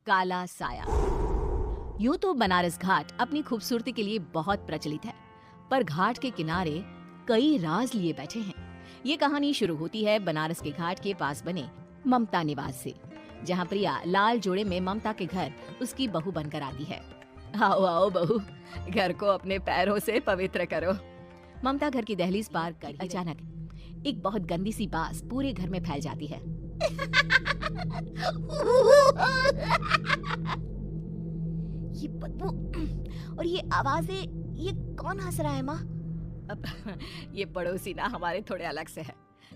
काला साया। यूं तो बनारस घाट अपनी खूबसूरती के लिए बहुत प्रचलित है, पर घाट के किनारे कई राज लिए बैठे हैं। ये कहानी शुरू होती है बनारस के घाट के पास बने ममता निवास से, जहां प्रिया लाल जोड़े में ममता के घर उसकी बहू बनकर आती है। आओ आओ बहू, घर को अपने पैरों से पवित्र करो। ममता घर की दहलीज पार कर अचानक एक बहुत गंदी सी बास पूरे घर में फैल जाती है। ये बदबू और ये आवाजें, ये कौन हंस रहा है माँ? अब ये पड़ोसी ना हमारे थोड़े अलग से है।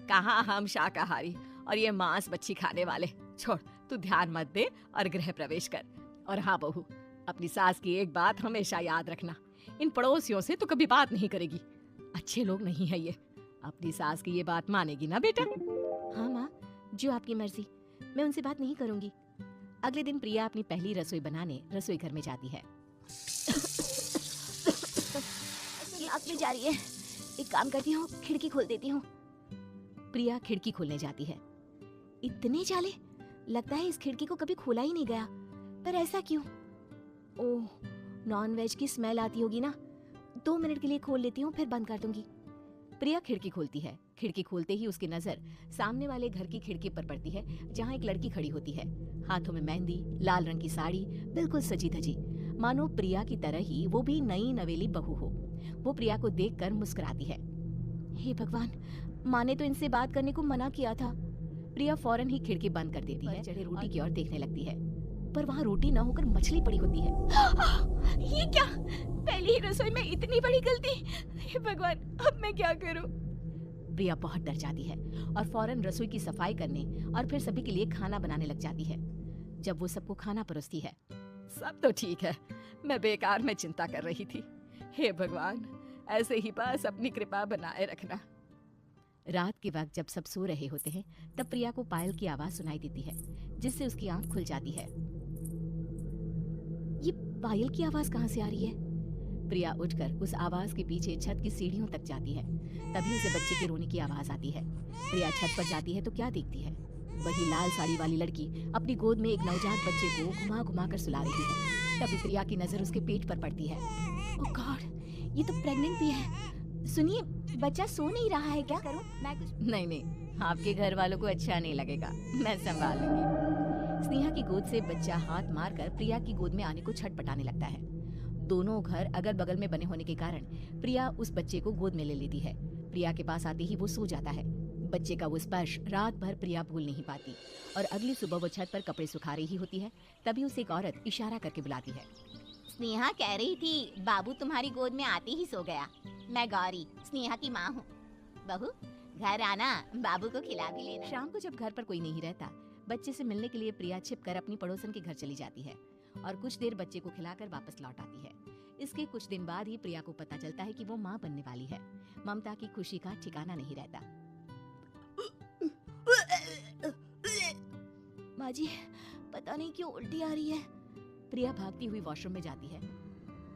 कहाँ हम शाकाहारी और ये मांस मच्छी खाने वाले। छोड़, तू ध्यान मत दे और गृह प्रवेश कर। और हाँ बहू, अपनी सास की एक बात हमेशा याद रखना, इन पड़ोसियों से तो कभी बात नहीं करेगी। अच्छे लोग नहीं है ये। अपनी सास की ये बात मानेगी ना बेटा? हाँ माँ, जो आपकी मर्जी, मैं उनसे बात नहीं करूंगी। अगले दिन प्रिया अपनी पहली रसोई बनाने रसोई घर में जाती है। नाक में जा रही है। एक काम करती हूँ, खिड़की खोल देती हूँ। प्रिया खिड़की खोलने जाती है। इतने जाले, लगता है इस खिड़की को कभी खोला ही नहीं गया। पर ऐसा क्यों? ओह, नॉन-वेज की स्मेल आती होगी ना। 2 मिनट के लिए खोल लेती हूँ, फिर बंद कर दूंगी। प्रिया खिड़की खोलती है। खिड़की खोलते ही उसकी नजर सामने वाले घर की खिड़की पर पड़ती है, जहाँ एक लड़की खड़ी होती है। हाथों में मेहंदी, लाल रंग की साड़ी, बिल्कुल सजी धजी, मानो प्रिया की तरह ही वो भी नई नवेली बहू हो। वो प्रिया को देखकर मुस्कुराती है। हे भगवान, माँ ने तो इनसे बात करने को मना किया था। प्रिया फौरन ही खिड़की बंद कर देती है, चढ़े रोटी की ओर देखने लगती है, पर वहाँ रोटी न होकर मछली पड़ी होती है। ये क्या? पहली ही रसोई में इतनी बड़ी गलती। हे भगवान, अब मैं क्या करूं? प्रिया बहुत डर जाती है और फौरन रसोई की सफाई करने और फिर सभी के लिए खाना बनाने लग जाती है। जब वो सबको खाना परोसती है, सब तो ठीक है, मैं बेकार में चिंता कर रही थी। हे भगवान, ऐसे ही बस अपनी कृपा बनाए रखना। रात के वक्त जब सब सो रहे होते हैं, तब प्रिया को पायल की आवाज सुनाई देती है, जिससे उसकी आंख खुल जाती है। ये पायल की आवाज कहाँ से आ रही है? प्रिया उठकर उस आवाज के पीछे छत की सीढ़ियों तक जाती है। तभी उसे बच्चे के रोने की आवाज आती है। प्रिया छत पर जाती है तो क्या देखती है? वही लाल साड़ी वाली लड़की अपनी गोद में एक नवजात बच्चे को घुमा घुमा कर सुला रही है। तभी प्रिया की नजर उसके पेट पर पड़ती है। ओह गॉड, ये तो प्रेग्नेंट भी है। सुनिए, बच्चा सो नहीं रहा है, क्या करूं? मैं कुछ नहीं, आपके घर वालों को अच्छा नहीं लगेगा, मैं संभाल लूंगी। स्नेहा की गोद से बच्चा हाथ मारकर प्रिया की गोद में आने को छटपटाने लगता है। दोनों घर अगल बगल में बने होने के कारण प्रिया उस बच्चे को गोद में ले लेती है। प्रिया के पास आते ही वो सो जाता है। बच्चे का वो स्पर्श रात भर प्रिया भूल नहीं पाती और अगली सुबह वो छत पर कपड़े सुखा रही होती है। तभी उसे एक औरत इशारा करके बुलाती है। स्नेहा कह रही थी बाबू तुम्हारी गोद में आते ही सो गया। मैं गौरी, स्नेहा की माँ हूँ। बहू, घर आना, बाबू को खिला भी लेना। शाम को जब घर पर कोई नहीं रहता, बच्चे से मिलने के लिए प्रिया छिपकर अपनी पड़ोसन के घर चली जाती है और कुछ देर बच्चे को खिलाकर वापस लौट आती है। इसके कुछ दिन बाद ही प्रिया को पता चलता है कि वो माँ बनने वाली है। ममता की खुशी का ठिकाना नहीं रहता। माँ जी, पता नहीं क्यों उल्टी आ रही है। प्रिया भागती हुई वॉशरूम में जाती है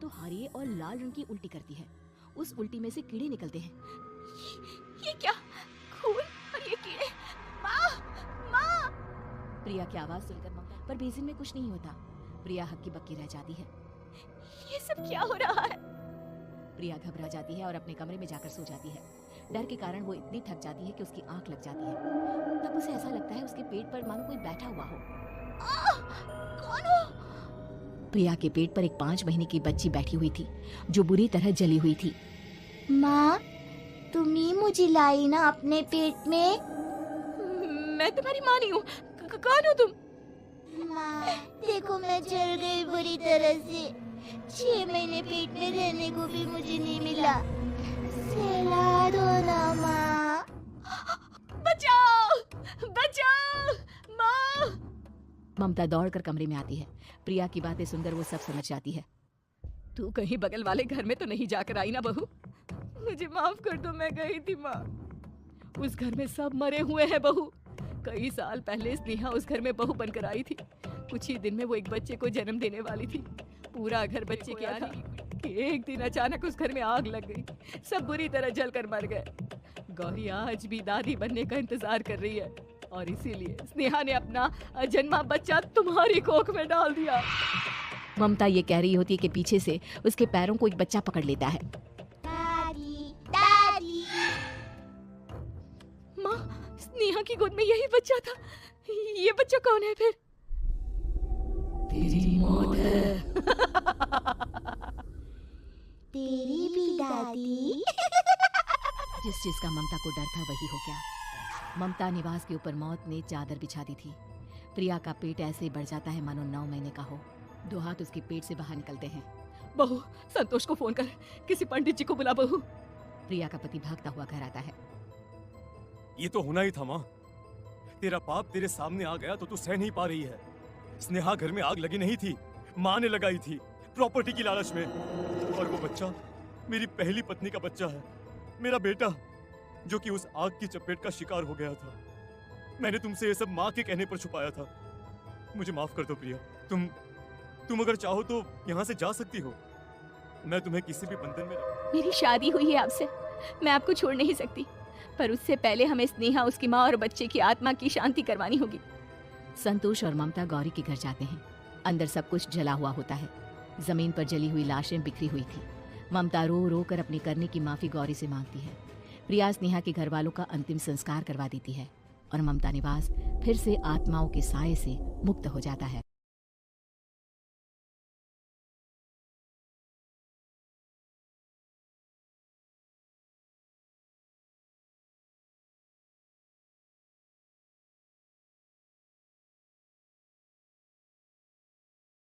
तो हरे और लाल रंग की उल्टी करती है। उस उल्टी में से कीड़े निकलते हैं। ये क्या? खून और ये कीड़े! माँ! प्रिया की आवाज सुनकर ममता पर बेसिन में कुछ नहीं होता। प्रिया हक्की बक्की रह जाती है। ये सब क्या हो रहा है? प्रिया घबरा जाती है और अपने कमरे में जाकर सो जाती है। डर के कारण वो इतनी थक जाती है कि उसकी आंख लग जाती है। तब उसे ऐसा लगता है उसके पेट पर मानो कोई बैठा हुआ हो। कौन हो? प्रिया के पेट पर एक 5 महीने की बच्ची बैठी हुई थी, जो बुरी तरह जली हुई थी। माँ, तुम ही मुझे लाई ना अपने पेट में? मैं तुम्हारी माँ नहीं हूँ। कौन हो तुम? माँ, देखो मैं जल गई बुरी तरह से। 6 महीने पेट में रहने को भी मुझे नहीं मिला। सहला दो ना माँ। बचाओ! बचाओ! माँ! ममता दौड़कर कमरे में आती है। प्रिया की बातें सुनकर वो सब समझ जाती है। तू कहीं बगल वाले घर में तो नहीं जाकर आई ना बहू? मुझे माफ कर दो, मैं गई थी माँ। उस घर में सब मरे हुए हैं बहू। कई साल पहले स्नेहा उस घर में बहू बनकर आई थी। कुछ ही दिन में वो एक बच्चे को जन्म देने वाली थी। पूरा घर बच्चे के आने कि एक दिन अचानक उस घर में आग लग गई। सब बुरी तरह जलकर मर गए। गौरी आज भी दादी बनने का इंतजार कर रही है और इसीलिए स्नेहा ने अपना जन्मा बच्चा तुम्हारी कोख में डाल दिया। ममता ये कह रही होती है कि पीछे से उसके पैरों को एक बच्चा पकड़ लेता है। दादी दादी। माँ, स्नेहा की गोद में यही बच्चा था। ये बच्चा कौन है फिर? तेरी मौत है। तेरी भी दादी। जिस चीज का ममता को डर था वही हो गया। ममता निवास के ऊपर मौत ने चादर बिछा दी थी। प्रिया का पेट ऐसे ही बढ़ जाता है मानो 9 महीने का हो। 2 हाथ उसके पेट से बाहर निकलते हैं। बहू, संतोष को फोन कर, किसी पंडित जी को बुला बहू। प्रिया का पति भागता हुआ घर आता है। ये तो होना ही था माँ। तेरा पाप तेरे सामने आ गया तो तू सह नहीं पा रही है। स्नेहा घर में आग लगी नहीं थी, माँ ने लगाई थी, प्रॉपर्टी की लालच में। और वो बच्चा मेरी पहली पत्नी का बच्चा है, मेरा बेटा, जो कि उस आग की चपेट का शिकार हो गया था। मैंने तुमसे ये सब माँ के कहने पर छुपाया था। मुझे माफ कर दो प्रिया। तुम अगर चाहो तो यहाँ से जा सकती हो। मैं तुम्हें किसी भी बंधन में मेरी शादी हुई है आपसे, मैं आपको छोड़ नहीं सकती, पर उससे पहले हमें स्नेहा, उसकी माँ और बच्चे की आत्मा की शांति करवानी होगी। संतोष और ममता गौरी के घर जाते हैं। अंदर सब कुछ जला हुआ होता है। जमीन पर जली हुई लाशें बिखरी हुई थी। ममता रो रो कर अपने करने की माफी गौरी से मांगती है। प्रिया स्नेहा के घर वालों का अंतिम संस्कार करवा देती है और ममता निवास फिर से आत्माओं के साए से मुक्त हो जाता है।